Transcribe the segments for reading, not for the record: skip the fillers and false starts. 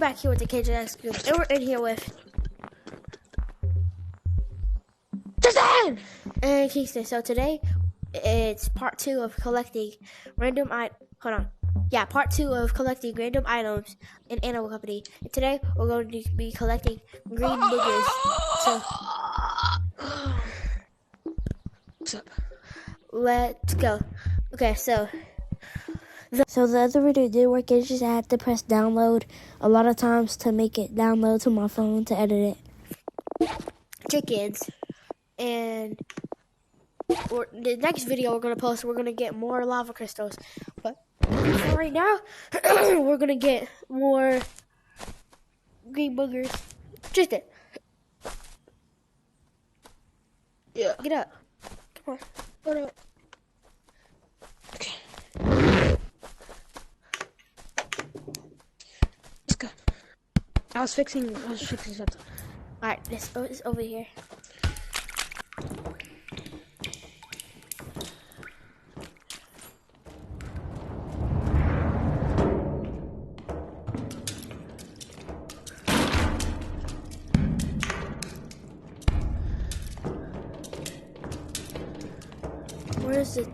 back here with the K.J.X group, and we're in here with Justin and Kingston. So today, it's part 2 of collecting random part 2 of collecting random items in Animal Company. And today, we're going to be collecting green boogers. So, what's up? Let's go. Okay, so the other video did work. It's just I had to press download a lot of times to make it download to my phone to edit it. Chickens. And the next video we're going to post, we're going to get more lava crystals. But for right now, we're going to get more green boogers. Just it. Yeah. Get up. Come on. Hold up. Okay. Let's go. I was fixing something. Alright, this is over here. Where is it?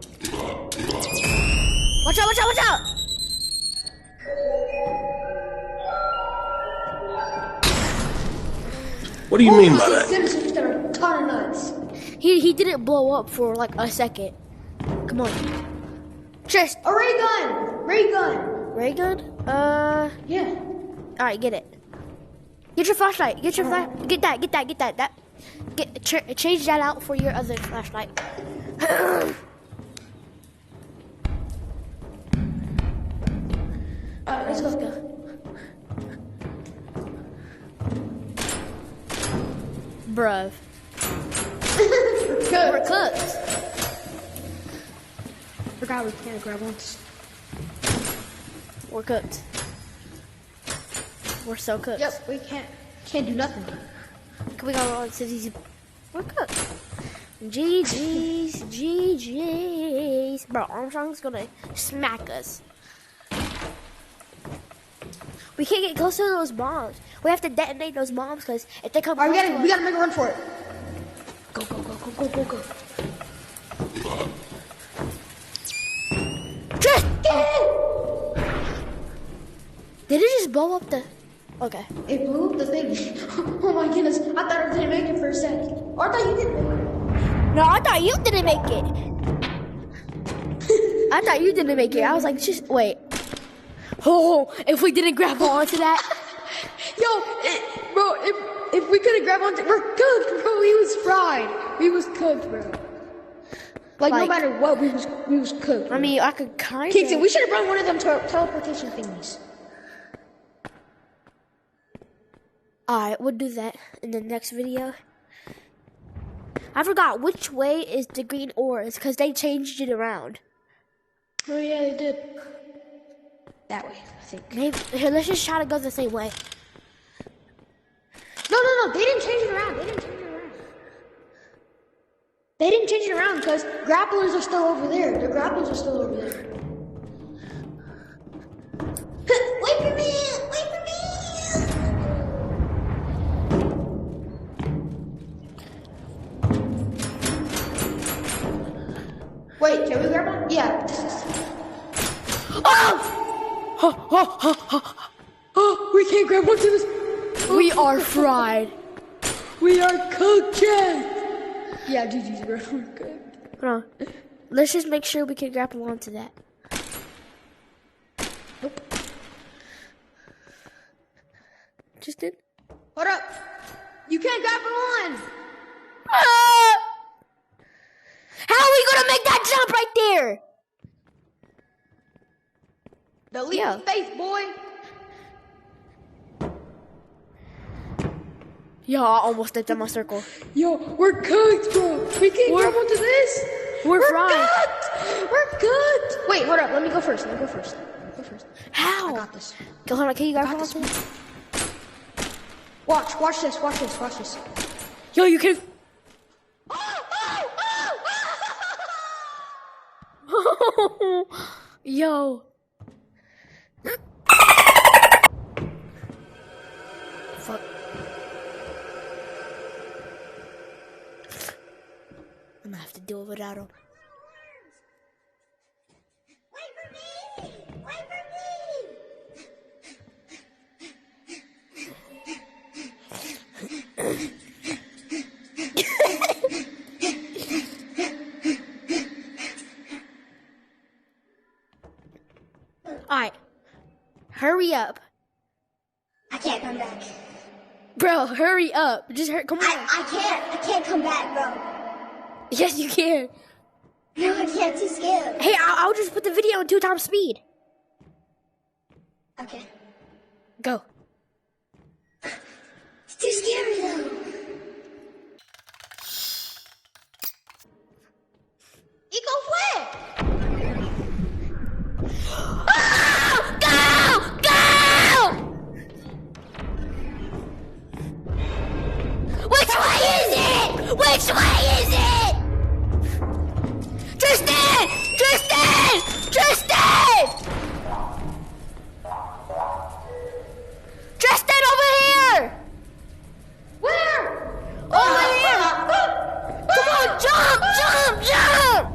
Watch out, watch out, watch out! What do you mean by that? Simpsons that are a ton of nuts. He didn't blow up for like a second. Come on. Just A ray gun! Ray gun! ray gun? Yeah. Alright, get it. Get your flashlight. Get your get that. Change that out for your other flashlight. Let's go. Bruv. Good. We're cooked. Forgot we can't grab once. We're cooked. We're so cooked. Yep, we can't do nothing. We got on cities. We're cooked. GG's. Bro, Armstrong's gonna smack us. We can't get close to those bombs. We have to detonate those bombs because if they come Alright, close we gotta make a run for it. Go. Just Did it just blow up the... Okay. It blew up the thing. Oh my goodness, I thought I didn't make it for a second. Or I thought you didn't make it. No, I thought you didn't make it. I thought you didn't make it. I was like, just wait. Oh, if we didn't grab onto that. Bro, if we couldn't grab onto, we're cooked, bro. We was fried. We was cooked, bro. Like no matter what, we was cooked. Bro. I mean, I could kind of. Kingston, we should have brought one of them teleportation thingies. Alright, we'll do that in the next video. I forgot which way is the green ores because they changed it around. Oh yeah, they did. That way, I think. Maybe here, let's just try to go the same way. No, they didn't change it around. They didn't change it around because grapplers are still over there. The grapplers are still over there. Wait for me! Wait, can we grab one? Yeah. Oh, we can't grab onto this. We are fried. We are cooked, Chad. Yeah, GG's, bro. We're cooked. Hold on. Let's just make sure we can grapple onto that. Nope. Just did. Hold up. You can't grapple on. How are we gonna make that jump right there? The leap of faith, boy. Yo, I almost stepped in my circle. Yo, we're cooked, bro. We can't grab onto this. We're fried. Cooked. We're cooked. Wait, hold up. Let me go first. How? I got this. Go hold on. Can you grab this. onto this? Watch this. Yo, you can. Yo. to do it without him. Wait for me! Wait for me! Alright. Hurry up. I can't come back. Bro, hurry up. Just come on. I can't come back, bro. Yes, you can. No, I can't. Too scared. Hey, I'll just put the video in 2 times speed. Okay. Go. It's too scary though. Eco flip! Go! Go! Which way is it? Which way is it? Tristan! Tristan! Tristan! Tristan, over here! Where? Over here! Come on, jump! Jump! Jump!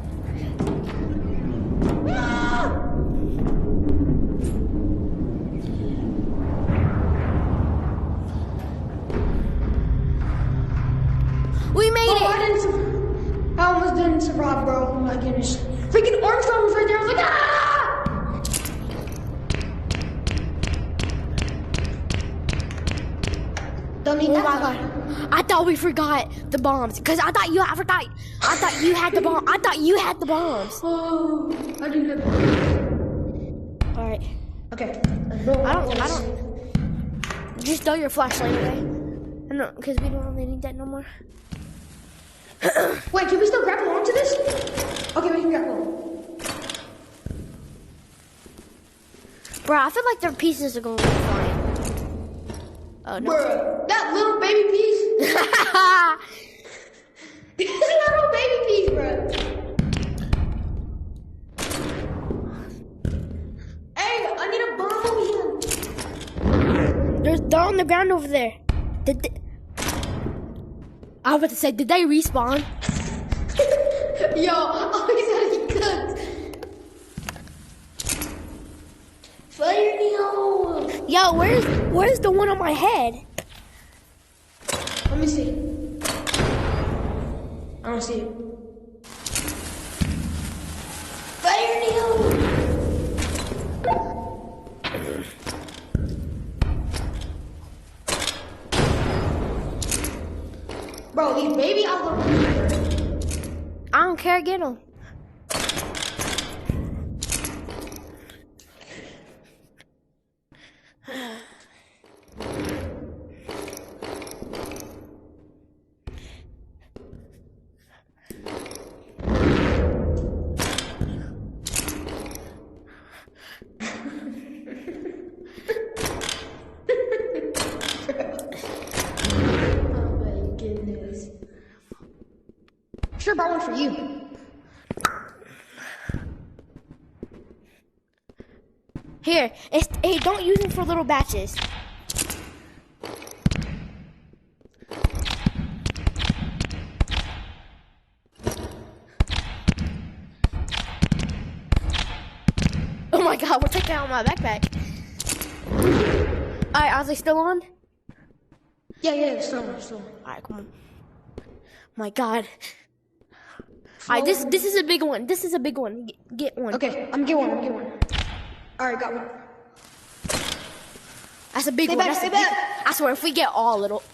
We made Oh, it! I almost didn't survive, bro. Oh my goodness. Freaking Armstrong was right there. I was like, ah! Don't need Oh that. my god. I thought we forgot the bombs. Cause I thought you had the bomb. I thought you had the bombs. Oh, I didn't have. Alright. Okay. I don't just throw your flashlight away. No, because we don't really need that no more. Wait, can we still grapple onto this? Okay, we can grapple. Bro, I feel like their pieces are gonna be flying. Oh no. Bruh, that little baby piece. This is a little baby piece, bruh. Hey, I need a bomb over here. They're on the ground over there. I was about to say, did they respawn? Yo, always gotta get cooked. Fire Neo. Yo, where's the one on my head? Let me see. I don't see it. Fire Neo. Bro, these baby I love them. I don't care, get them. Sure, brought one for you. Here, hey, don't use them for little batches. Oh my god, we're taking out my backpack. Alright, are they still on? Yeah, still on. Alright, come on. My god. Alright, this is a big one. This is a big one. Get one. Okay, I'm get one. Alright, got one. That's a big Stay one. back, That's stay a big, back. I swear, if we get all little.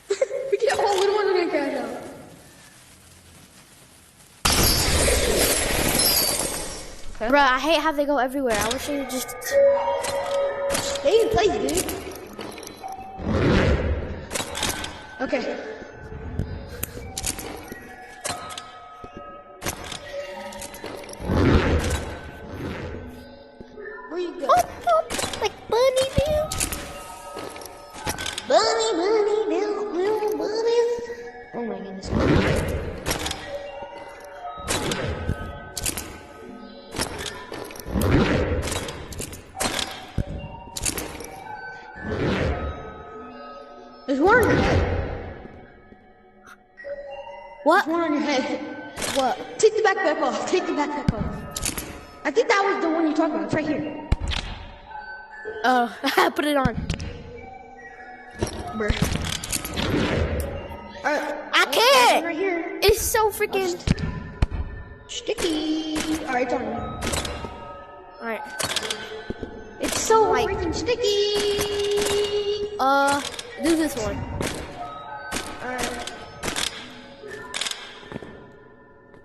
We get all little ones, we're gonna crash out. Okay. Bruh, I hate how they go everywhere. I wish they would just. Stay in place, dude. Okay. Where you go? Like bunny do. Bunny, little bunnies. Oh my goodness. There's one on your head. What? There's one on your head. What? Take the backpack off. Take the backpack off. I think that was the one you talked about. It's right here. Oh, put it on. Bruh. Alright. I can't. Right here. It's so freaking Sticky. Alright, it's on. Alright. It's so Like- freaking sticky. Do this one. Alright.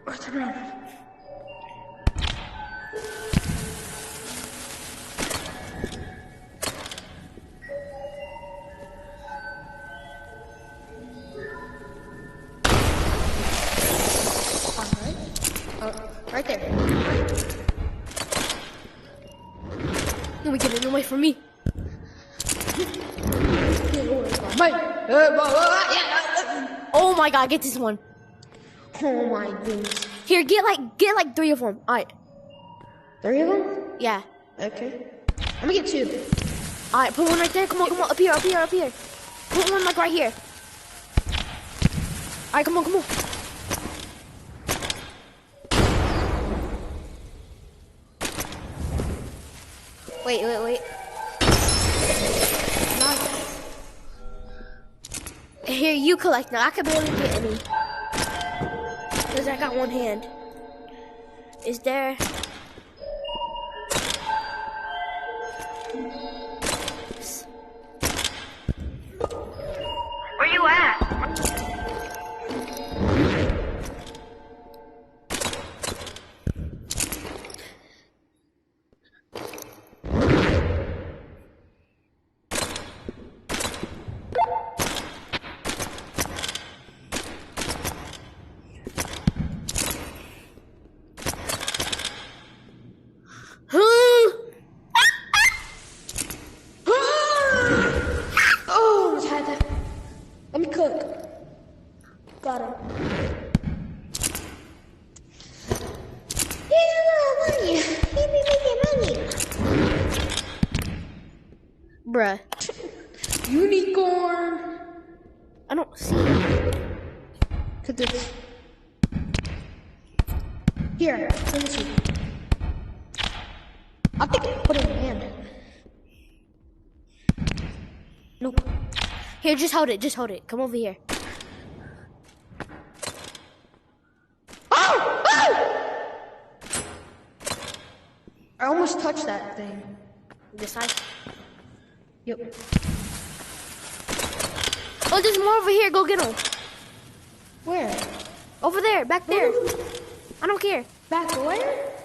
Oh, turn around. Right there. Let me get it away from me. Oh my god, get this one. Oh my goodness. Here, get like 3 of them. Alright. 3 of them? Yeah. Okay. Let me get 2. Alright, put one right there. Come on, come on. Up here, up here, up here. Put one like right here. Alright, come on, come on. Wait, wait, wait. Here, you collect now. I can barely get any. Because I got one hand. Is there... Where you at? Oh, I had that. Let me cook. Got him. Here's a little money. Keep me making money. Bruh. Unicorn. I don't see it. Could this? Here, let me see. I think I put it in my hand. Nope. Here, just hold it. Just hold it. Come over here. Oh! Oh! I almost touched that thing. This side. Yep. Oh, there's more over here. Go get them. Where? Over there. Back there. I don't care. Back where?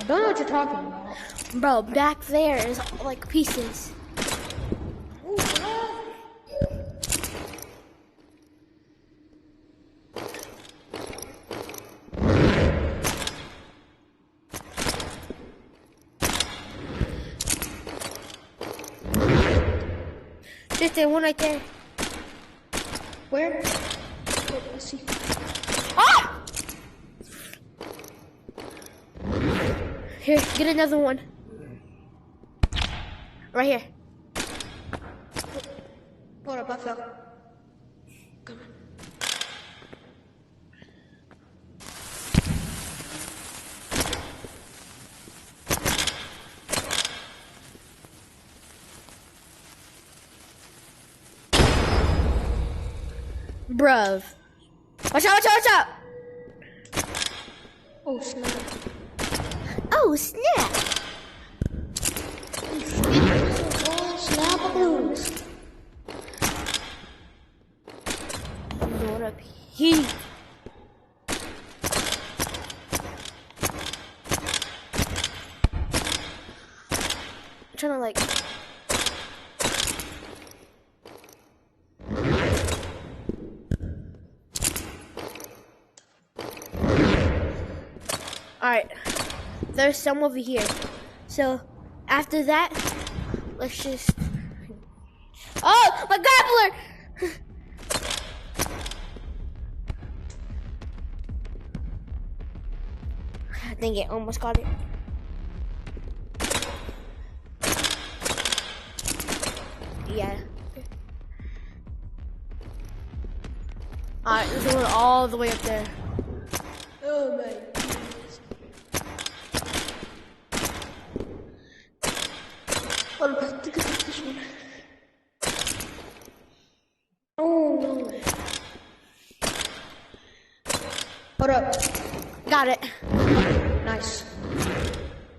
I don't know what you're talking about. Bro, back there is like pieces. Ooh, what? Just that one right there. Where? Wait, let's see. Ah! Here, get another one. Right here. Hold up, I fell. Come on. Bruv. Watch out, watch out, watch out! Oh, snap. Oh, snap! Oh, snap-a-loos. I'm going up here. I'm trying to like... Alright, there's some over here. So, after that, let's just... Oh, my grappler! I think it almost got it. Yeah. Alright, there's one all the way up there. Oh my goodness. Hold on, I think I got this one. Oh no. Hold up. Got it. Nice.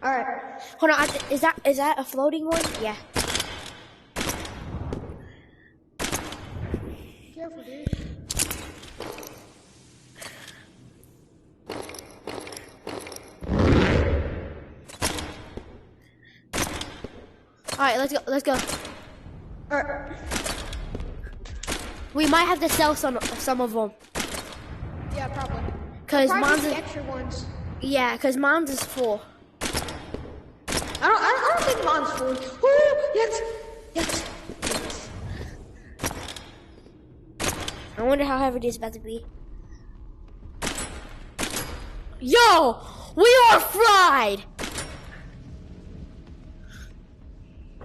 Alright. Hold on, is that a floating one? Yeah. Careful, dude. Alright, let's go. Alright. We might have to sell some of them. Yeah, probably. Cause Probably mine's the extra ones. yeah, cause mine's is full. I don't think mine's full. Oh, yes. I wonder how heavy this is about to be. Yo, we are fried.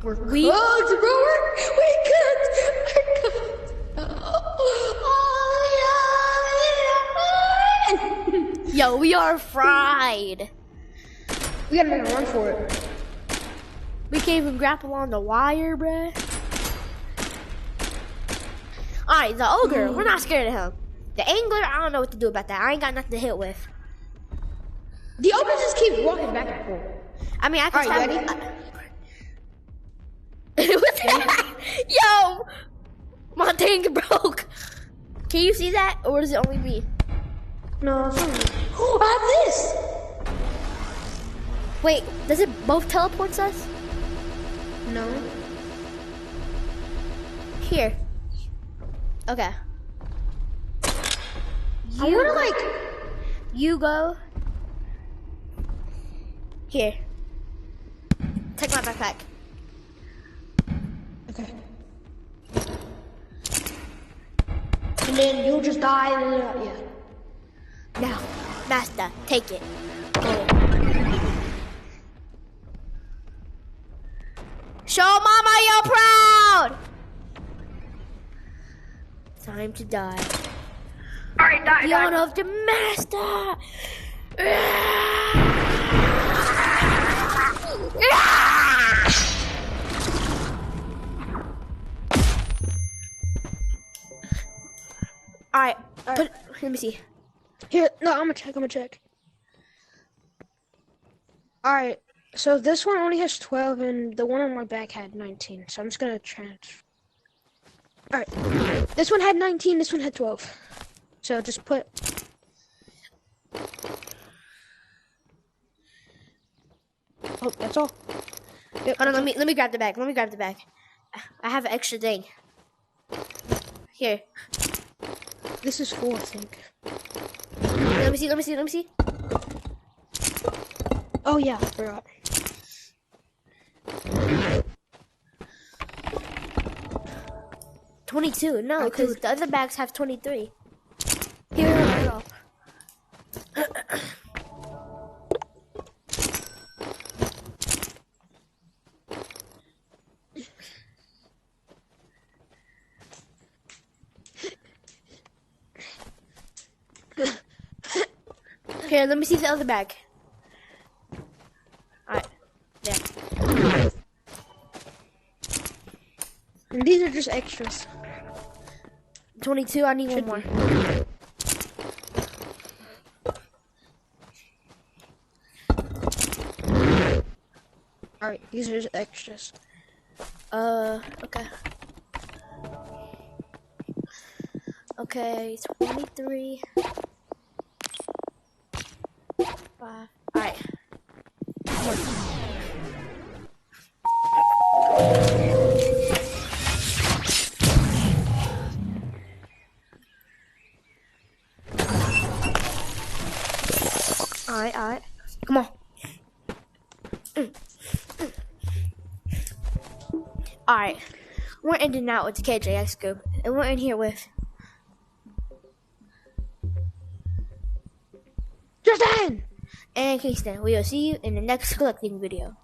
We're cooked, bro. We cooked. Yo, we are fried. We gotta make a run for it. We can't even grapple on the wire, bruh. Alright, the ogre, we're not scared of him. The angler, I don't know what to do about that. I ain't got nothing to hit with. The ogre just keeps walking back and forth. I mean, I can Alright, try. ready? What the Yo! My tank broke. Can you see that? Or is it only me? No, it's not me. Oh, I have this! Wait, does it both teleports us? No. Here. Okay. I wanna like... You go. Here. Take my backpack. Okay. And then you'll just die and yeah. Now, master, take it. Go. Show mama you're proud! Time to die. Alright, die, The honor of the master! Alright, let me see. Here, no, I'm gonna check. Alright, so this one only has 12 and the one on my back had 19. So I'm just gonna transfer. Alright, this one had 19, this one had 12. So just put... Oh, that's all. Yep, Hold on, let me grab the bag. Let me grab the bag. I have an extra thing. Here. This is 4, I think. Let me see. Oh yeah, I forgot. $22. No, because the other bags have 23. Here, go. Here, let me see the other bag. Alright, there. And these are just extras. 22, I need one more. Alright, these are just extras. Okay. Okay, 23. 5. Alright. Alright. Come on. Alright. We're ending out with the K.J.X group. And we're in here with Justin! and Kingston. We will see you in the next collecting video.